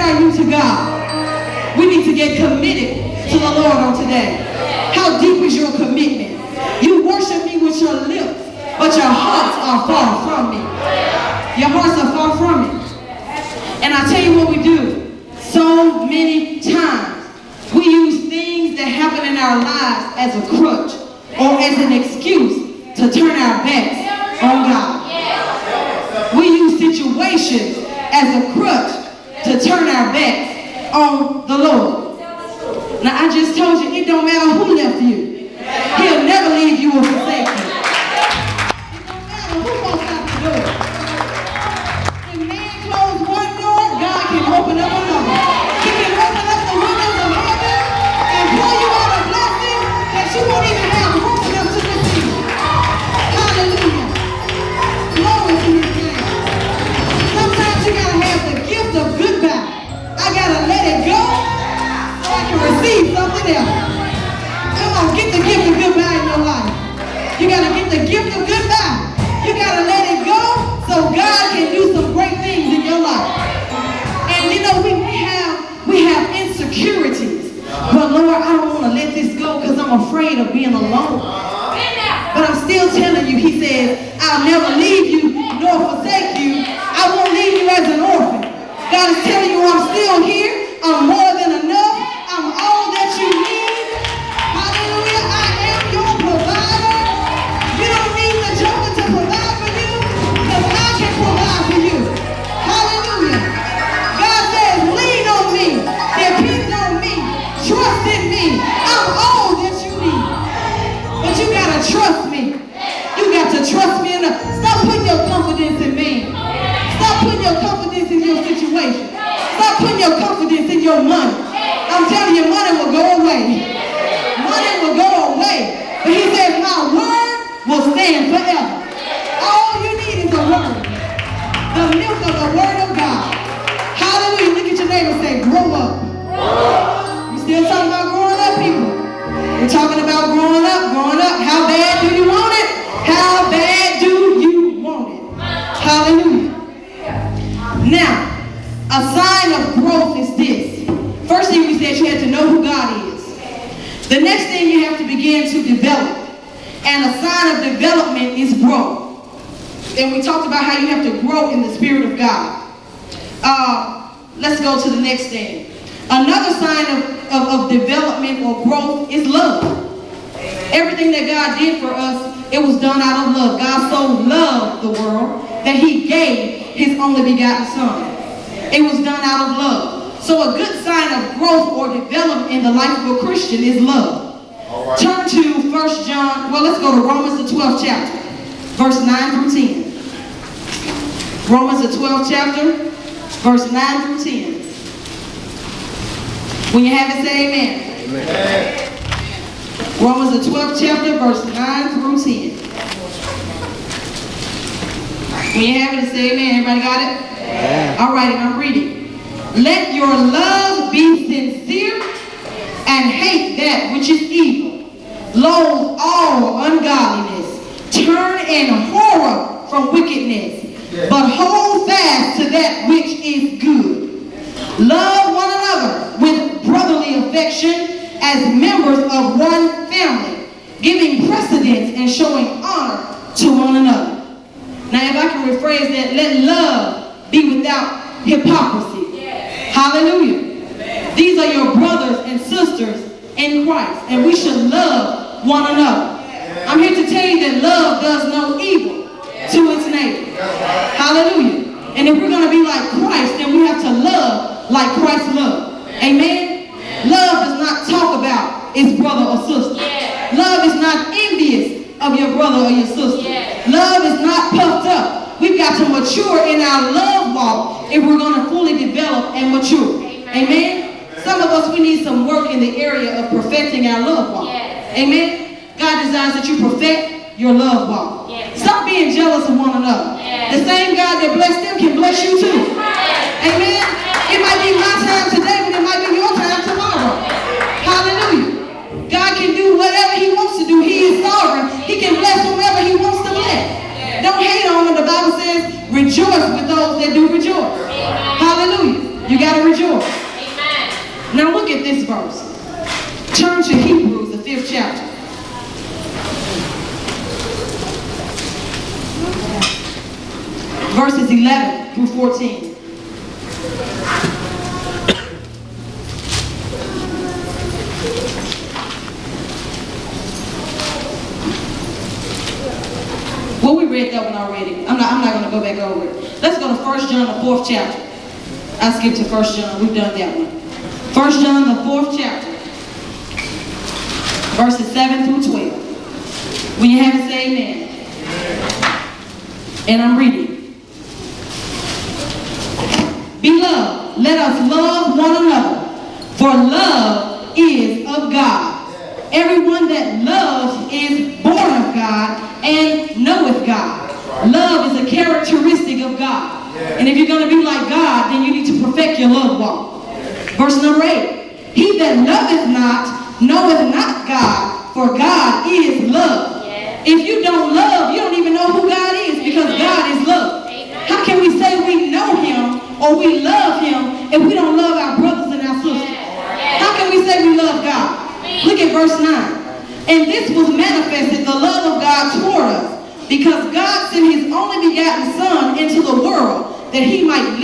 are you to God? We need to get committed to the Lord on today. How deep is your commitment? You worship me with your lips, but your hearts are far from me. Your hearts are far from me. And I tell you what we do. So many times we use things that happen in our lives as a crutch or as an excuse to turn our backs on God. We use situations as a crutch to turn our backs on the Lord. Now I just told you, it don't matter who left you. He'll never leave you or forsake you. It don't matter who walks out the door. If man closed one door, God can open up another. He can open up the windows of heaven and pour you out a blessing that you won't even have room enough to receive. Hallelujah. Glory to his name. Sometimes you gotta have the gift of goodbye. I gotta let it go so I can receive something else. Come on, get the gift of goodbye in your life. You gotta get the gift of goodbye. You gotta let it go so God can do some great things in your life. And you know, we have insecurities. But Lord, I don't want to let this go because I'm afraid of being alone. But I'm still telling you, he says, I'll never leave you nor forsake you. I won't leave you as an orphan. God is telling you I'm still here. I'm more than enough. I'm all that you need. Hallelujah. I am your provider. You don't need the joker to provide for you because I can provide for you. Hallelujah. God says, lean on me. Depend on me. Trust in me. I'm all that you need. But you got to trust me. You got to trust me enough. Stop putting your confidence in me. Stop putting your confidence in your situation. Stop putting your confidence in your money. I'm telling you, money will go away. Money will go away. But he says, my word will stand forever. All you need is a word. The milk of the word of God. Hallelujah. Look at your neighbor and say, grow up. We still talking about growing up, people. We're talking about growing up, growing up. How bad do you want it? How bad do you want it? Hallelujah. Now, a sign of growth is this. First thing we said, you have to know who God is. The next thing you have to begin to develop. And a sign of development is growth. And we talked about how you have to grow in the Spirit of God. Let's go to the next thing. Another sign of development or growth is love. Everything that God did for us, it was done out of love. God so loved the world that he gave his only begotten son. It was done out of love. So a good sign of growth or development in the life of a Christian is love. Right. Turn to 1 John, well, let's go to Romans the 12th chapter, verse 9 through 10. Romans the 12th chapter, verse 9 through 10. When you have it, say amen. Amen. Romans the 12th chapter, verse 9 through 10. When you have it, say amen. Everybody got it? Yeah. All right, and I'm reading. Let your love be sincere and hate that which is evil. Loathe all ungodliness. Turn in horror from wickedness. Yeah. But hold fast to that which is good. Love one another with brotherly affection as members of one family, giving precedence and showing honor to one another. Now, if I can rephrase that, let love be without hypocrisy. Yes. Hallelujah. Amen. These are your brothers and sisters in Christ, and we should love one another. Yes. I'm here to tell you that love does no evil to its neighbor. Yes. Hallelujah. And if we're going to be like Christ, then we have to love like Christ loved. Amen? Yes. Love does not talk about its brother or sister. Yes. Love is not envious of your brother or your sister. Yes. Love is not puffed up. We've got to mature in our love walk if we're going to fully develop and mature. Amen? Amen? Some of us, we need some work in the area of perfecting our love walk. Yes. Amen? God desires that you perfect your love walk. Yes. Stop being jealous of one another. Yes. The same God that blessed them can bless you too. Yes. Amen? It might be my time today, but it might be your time tomorrow. Hallelujah. God can do whatever he wants to do. He is sovereign. He can bless whomever he wants to bless. Don't hate on them. The Bible says, rejoice with those that do rejoice. Hallelujah. You got got to rejoice. Amen. Now look at this verse. Turn to Hebrews, the 5th chapter. Verses 11 through 14. Well, we read that one already. I'm not going to go back over it. Let's go to 1 John, the 4th chapter. I skipped to 1 John. We've done that one. 1 John, the 4th chapter. Verses 7 through 12. When you have it, say amen. And I'm reading. Beloved, let us love one another, for love is of God. Everyone that loves is born of God and knoweth God. Love is a characteristic of God. And if you're going to be like God, then you need to perfect your love walk. Verse number 8. He that loveth not, knoweth not God, for God is love. If you don't love, you don't even know who God is, because God is love. How can we say we know Him or we love Him if we don't love our brothers and our sisters? How can we say we love God? Look at verse 9. And this was manifested, the love of God toward us, because God sent His only begotten Son into the world that we might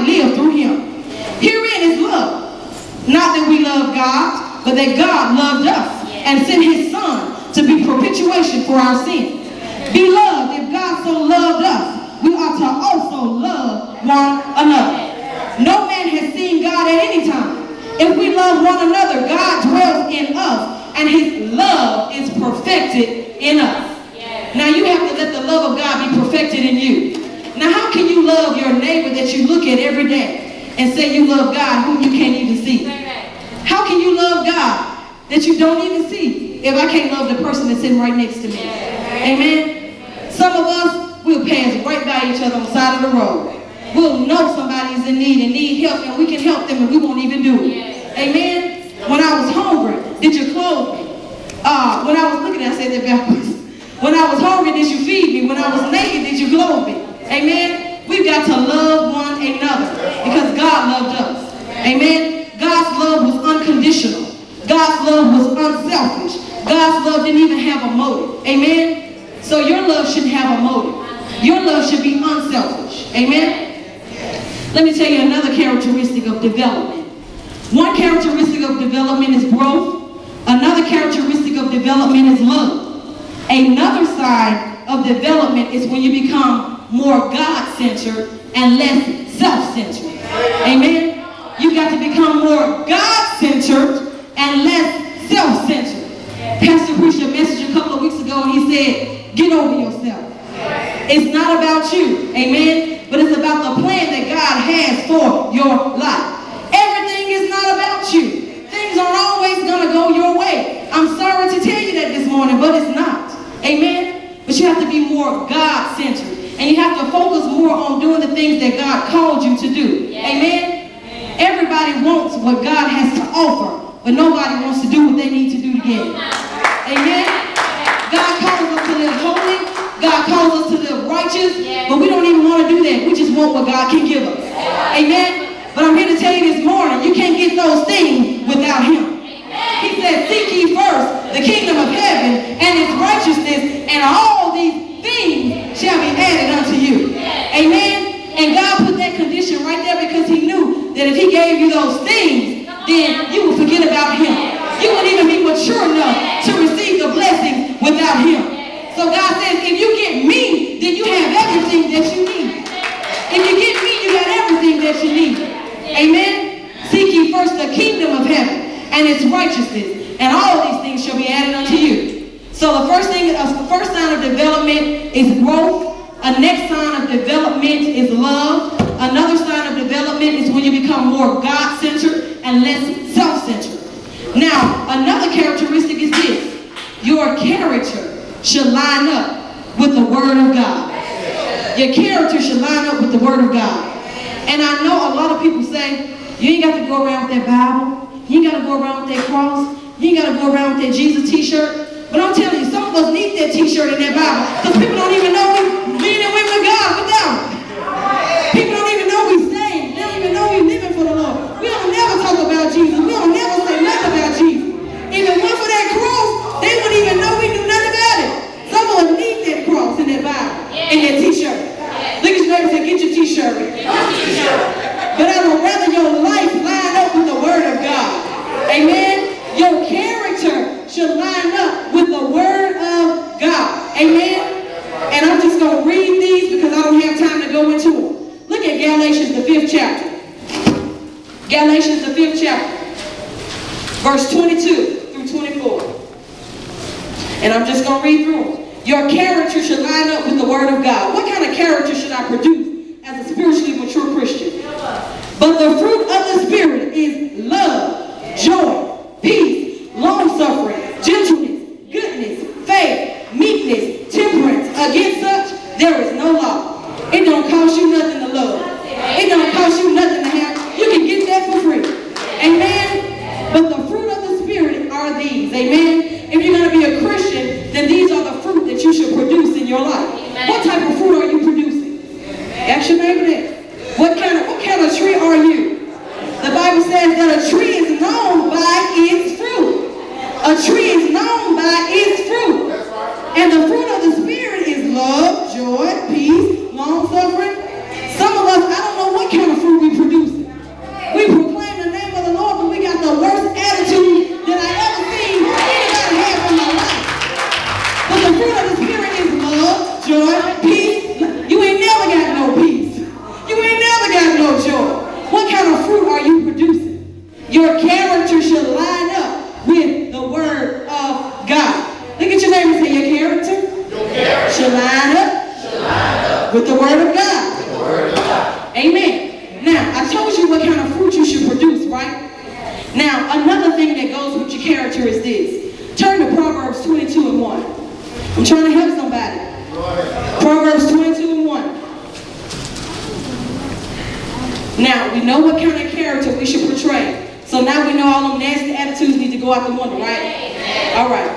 live through Him. Herein is love. Not that we love God, but that God loved us and sent His Son to be propitiation for our sins. Beloved, if God so loved us, we ought to also love one another. No man has seen God at any time. If we love one another, God dwells in us, and His love is perfected in us. Now you have to let the love of God be perfected in you. Now how can you love your neighbor that you look at every day and say you love God whom you can't even see? How can you love God that you don't even see if I can't love the person that's sitting right next to me? Amen? Some of us, we'll pass right by each other on the side of the road. We'll know somebody is in need help, and we can help them, and we won't even do it. Amen? When I was hungry, did you clothe me? When I was looking at it, I said that backwards. When I was hungry, did you feed me? When I was naked, did you clothe me? Amen? We've got to love one another because God loved us. Amen? God's love was unconditional. God's love was unselfish. God's love didn't even have a motive. Amen? So your love shouldn't have a motive. Your love should be unselfish. Amen? Let me tell you another characteristic of development. One characteristic of development is growth. Another characteristic of development is love. Another side of development is when you become more God-centered and less self-centered. Amen? You've got to become more God-centered and less self-centered. Pastor preached a message a couple of weeks ago and he said, get over yourself. It's not about you. Amen? But it's about the plan that God has for your life. Everything is not about you. Things aren't always going to go your way. I'm sorry to tell you that this morning, but it's not. Amen? But you have to be more God-centered. And you have to focus more on doing the things that God called you to do. Amen? Everybody wants what God has to offer, but nobody wants to do what they need to do to get it. Amen? God calls us to live holy. God calls us to live righteous, but we don't even want to do that. We just want what God can give us. Amen? But I'm here to tell you this morning, you can't get those things without Him. He said, seek ye first the kingdom of heaven and its righteousness, and all these things shall be added unto you. Amen? And God put that condition right there because He knew that if He gave you those things, then you would forget about Him. You wouldn't even be mature enough to receive the blessing without Him. So God says, if you get me, then you have everything that you need. If you get me, you got everything that you need. Amen? Seek ye first the kingdom of heaven and its righteousness, and all these things shall be added unto you. So the first sign of development is growth. A next sign of development is love. Another sign of development is when you become more God-centered and less self-centered. Now, another characteristic is this. Your character should line up with the Word of God. Your character should line up with the Word of God. And I know a lot of people say, you ain't got to go around with that Bible. You ain't got to go around with that cross. You ain't got to go around with that Jesus t-shirt. But I'm telling you, some of us need that t-shirt and that Bible because people don't even know we men and women of God without it. People don't even know we saved. They don't even know we living for the 5th chapter. Galatians, the 5th chapter. Verse 22 through 24. And I'm just going to read through them. Your character should line up with the Word of God. What kind of character should I produce as a spiritually mature Christian? But the fruit of the Spirit is love, joy, peace, long-suffering, gentleness, goodness, faith, meekness, temperance. Against such, there is no law. It don't cost you nothing to love. It don't cost you nothing to have. You can get that for free. Amen? But the fruit of the Spirit are these. Amen? If you're going to be a Christian, then these are the fruit that you should produce in your life. Amen. What type of fruit are you producing? Ask your neighbor that. What kind of tree are you? The Bible says that a tree is known by its fruit. A tree is known by its fruit. And the fruit of the Spirit is love, joy, peace, long-suffering. Some of us, I don't know what kind of fruit we producing. We proclaim the name of the Lord, but we got the worst attitude that I ever seen anybody have in my life. But the fruit of the Spirit is love, joy, peace. You ain't never got no peace. You ain't never got no joy. What kind of fruit are you producing? Your character should line up with the Word of God. Look at your neighbor and say, your character should line up with the Word of God. Amen. Now, I told you what kind of fruit you should produce, right? Now, another thing that goes with your character is this. Turn to Proverbs 22 and 1. I'm trying to help somebody. Proverbs 22 and 1. Now, we know what kind of character we should portray. So now we know all them nasty attitudes need to go out the window, right? All right.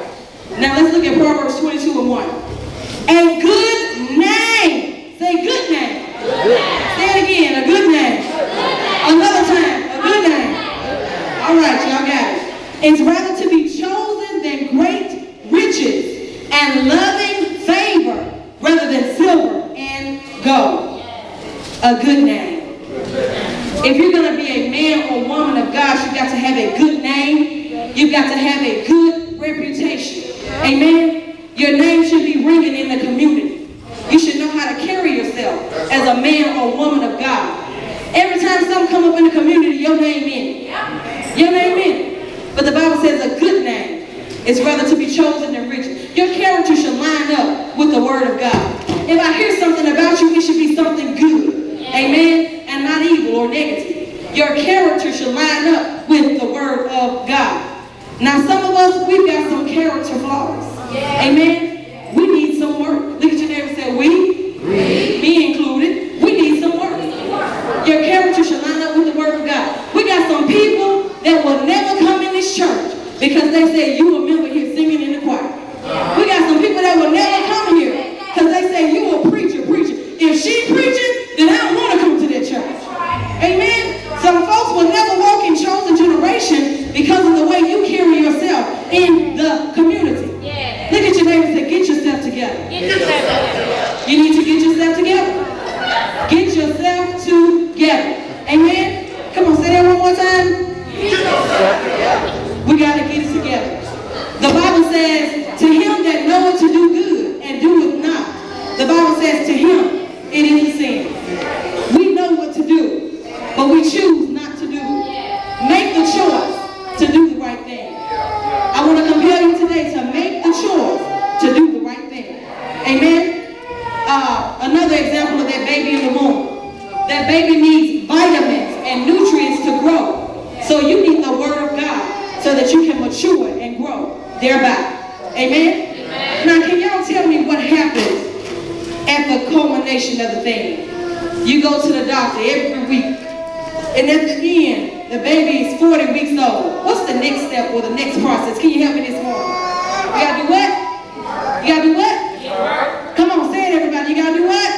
Now, let's look at Proverbs 22 and 1. A good name. Say good name. Say it again. A good name. Another time. A good name. All right, y'all got it. It's rather to be chosen than great riches and loving favor rather than silver and gold. A good name. If you're going to be a man or woman of God, you've got to have a good name. You've got to have a good reputation. Amen? Your name should be ringing in the community. You should know how to carry yourself as a man or woman of God. Every time something come up in the community, your name in it. Your name in it. But the Bible says a good name is rather to be chosen than riches. Your character should line up with the Word of God. If I hear something about you, it should be something good. Amen? And not evil or negative. Your character should line up with the Word of God. Now, some of us, we've got some character flaws. Amen? We need some work. Look at your neighbor and say, me included, we need some work. Your character should line up with the Word of God. We got some people that will never come in this church because they say you a member here singing in the choir. We got some people that will never come here because they say you a preacher. If she preaching, then I don't want to come to that church. Amen? Some folks will never walk in chosen generation because of the way you carry yourself in the community. Look at your neighbor and say, get yourself together. You need to get yourself together. Get yourself together. Amen? Come on, say that one more time. We got to get it together. The Bible says, to him that knoweth to do good and doeth not, the Bible says to him, it is a sin. We know what to do, but we choose not to do it. Make the choice to do the right thing. I want to compel you today to make the choice to do the right thing. Amen? Another example of that baby in the womb. That baby needs vitamins and nutrients to grow. So you need the Word of God so that you can mature and grow thereby. Amen? Now, can y'all tell me what happens at the culmination of the thing? You go to the doctor every week, and at the end, the baby is 40 weeks old. What's the next step or the next process? Can you help me this morning? You gotta do what? You gotta do what? Come on, say it, everybody. You gotta do what?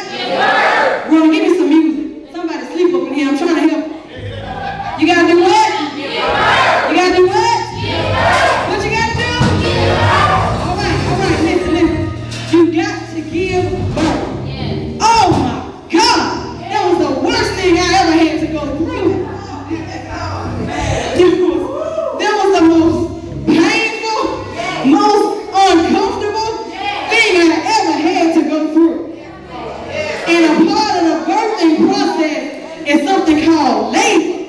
Rona, give me some music. Somebody sleep up in here. I'm trying to help. You gotta do what? You gotta do what? What you gotta do? All right, listen. You got to give birth. Oh my God, that was the worst thing I ever had to go through. That was the most painful, most uncomfortable thing I ever had something called labor.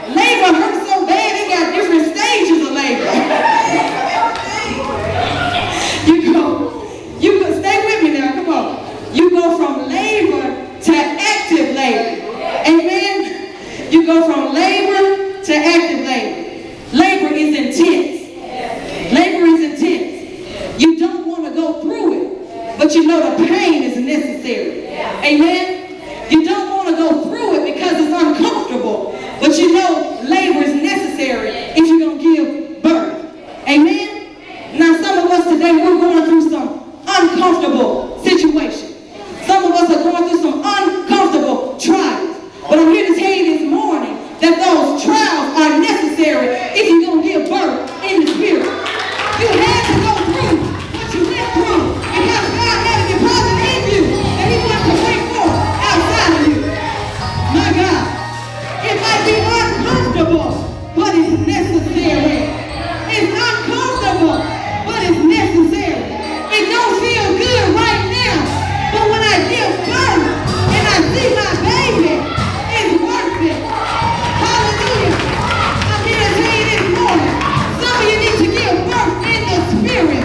Labor hurts so bad, they got different stages of labor. You go, stay with me now, come on. You go from labor to active labor. Amen? You go from labor to active labor. Labor is intense. Labor is intense. You don't want to go through it, but you know the pain is necessary. Amen? You don't want to go through it because it's uncomfortable, but you know labor is necessary if you're going to give birth. Amen? Now some of us today, we're going through some uncomfortable situations. Some of us are going through some uncomfortable trials. But I'm here to tell you this morning that those trials are necessary if you're going to give birth in the spirit. You had to go through what you went through because God had a deposit in you that He wants to bring forth outside of you. My God, it might be uncomfortable, but it's necessary. It's uncomfortable, but it's necessary. It don't feel good right now, but when I give birth and I see my baby, it's worth it. Hallelujah. I'm here to tell you this morning, some of you need to give birth in the spirit.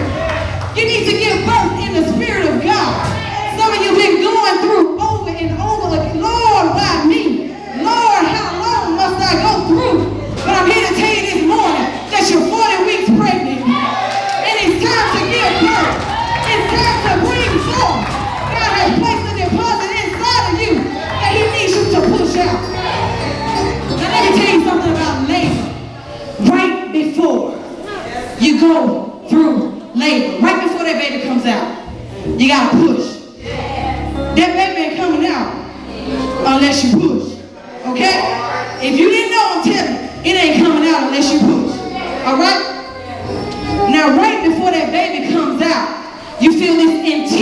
You need to give birth in the spirit of God. Some of you have been going through over and over again. Lord, why me? Lord, how long must I go through? But I'm here to tell you this morning that you're 40 weeks pregnant. And it's time to give birth. It's time to bring forth. God has placed a deposit inside of you that He needs you to push out. Now let me tell you something about labor. Right before you go through labor, right before that baby comes out, you got to push. That baby ain't coming out unless you push. Okay? If you didn't know, I'm telling you, it ain't coming out unless you push. Alright? Now right before that baby comes out, you feel this intense